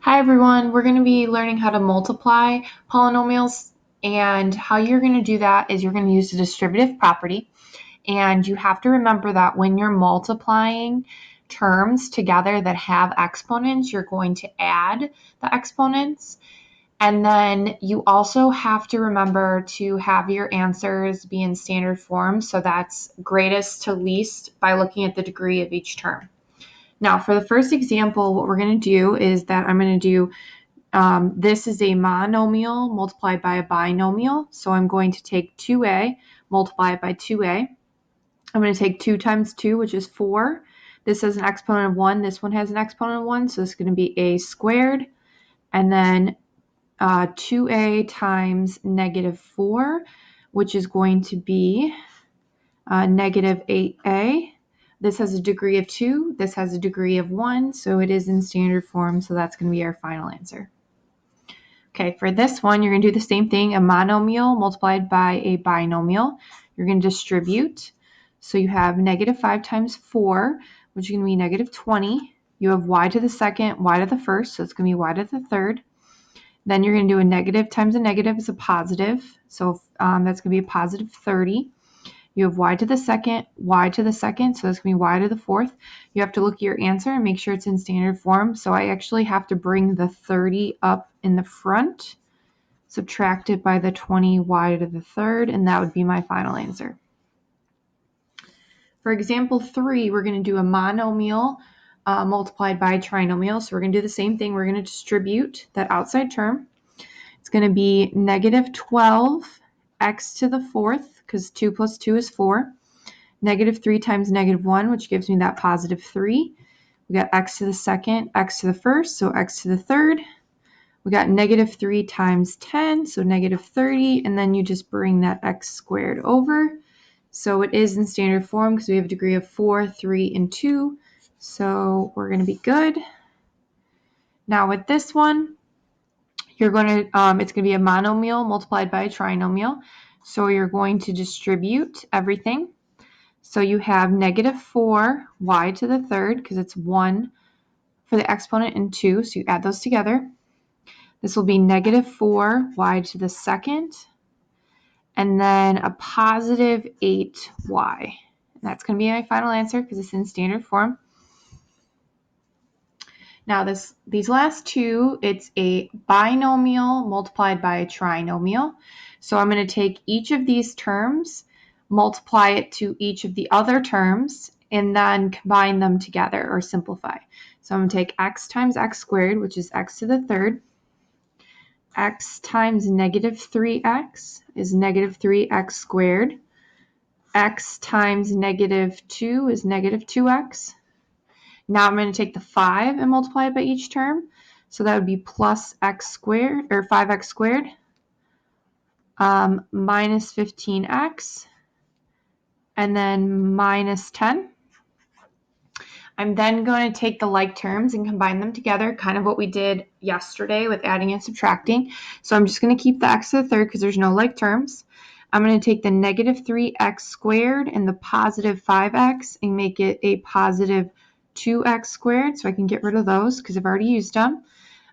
Hi everyone, we're going to be learning how to multiply polynomials, and how you're going to do that is you're going to use the distributive property, and you have to remember that when you're multiplying terms together that have exponents, you're going to add the exponents, and then you also have to remember to have your answers be in standard form, so that's greatest to least by looking at the degree of each term. Now, for the first example, what we're going to do is that I'm going to do this is a monomial multiplied by a binomial. So I'm going to take 2a, multiply it by 2a. I'm going to take 2 times 2, which is 4. This has an exponent of 1. This one has an exponent of 1. So it's going to be a squared. And then 2a times negative 4, which is going to be negative 8a. This has a degree of 2. This has a degree of 1. So it is in standard form. So that's going to be our final answer. Okay, for this one, you're going to do the same thing, a monomial multiplied by a binomial. You're going to distribute. So you have negative 5 times 4, which is going to be negative 20. You have y to the second, y to the first, so it's going to be y to the third. Then you're going to do a negative times a negative is a positive, so that's going to be a positive 30. You have y to the second, so that's going to be y to the fourth. You have to look at your answer and make sure it's in standard form. So I actually have to bring the 30 up in the front, subtract it by the 20 y to the third, and that would be my final answer. For example 3, we're going to do a monomial multiplied by a trinomial. So we're going to do the same thing. We're going to distribute that outside term. It's going to be negative 12 x to the fourth, because 2 plus 2 is 4. Negative 3 times negative 1, which gives me that positive 3. We got x to the second, x to the first, so x to the third. We got negative 3 times 10, so negative 30, and then you just bring that x squared over. So it is in standard form because we have a degree of 4, 3, and 2. So we're going to be good. Now with this one, you're going to, it's going to be a monomial multiplied by a trinomial. So you're going to distribute everything. So you have negative 4 y to the third, because it's 1 for the exponent and 2, so you add those together. This will be negative 4 y to the second, and then a positive 8y. And that's going to be my final answer because it's in standard form. Now these last two, it's a binomial multiplied by a trinomial. So I'm going to take each of these terms, multiply it to each of the other terms, and then combine them together or simplify. So I'm going to take x times x squared, which is x to the third. X times negative 3x is negative 3x squared. X times negative 2 is negative 2x. Now I'm going to take the 5 and multiply it by each term. So that would be plus x squared, or 5x squared, minus 15x, and then minus 10. I'm then going to take the like terms and combine them together, kind of what we did yesterday with adding and subtracting. So I'm just going to keep the x to the third because there's no like terms. I'm going to take the negative 3x squared and the positive 5x and make it a positive 2x squared, so I can get rid of those because I've already used them.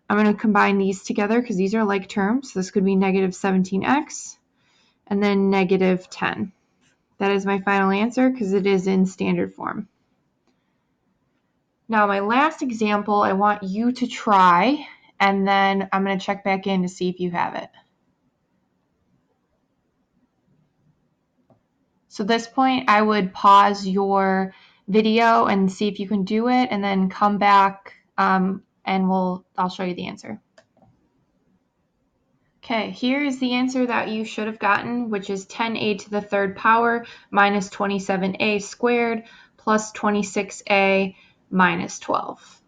I'm going to combine these together because these are like terms. So this could be negative 17x and then negative 10. That is my final answer because it is in standard form. Now my last example, I want you to try, and then I'm going to check back in to see if you have it. So at this point, I would pause your video and see if you can do it, and then come back and I'll show you the answer. Okay, here is the answer that you should have gotten, which is 10a to the third power minus 27a squared plus 26a minus 12.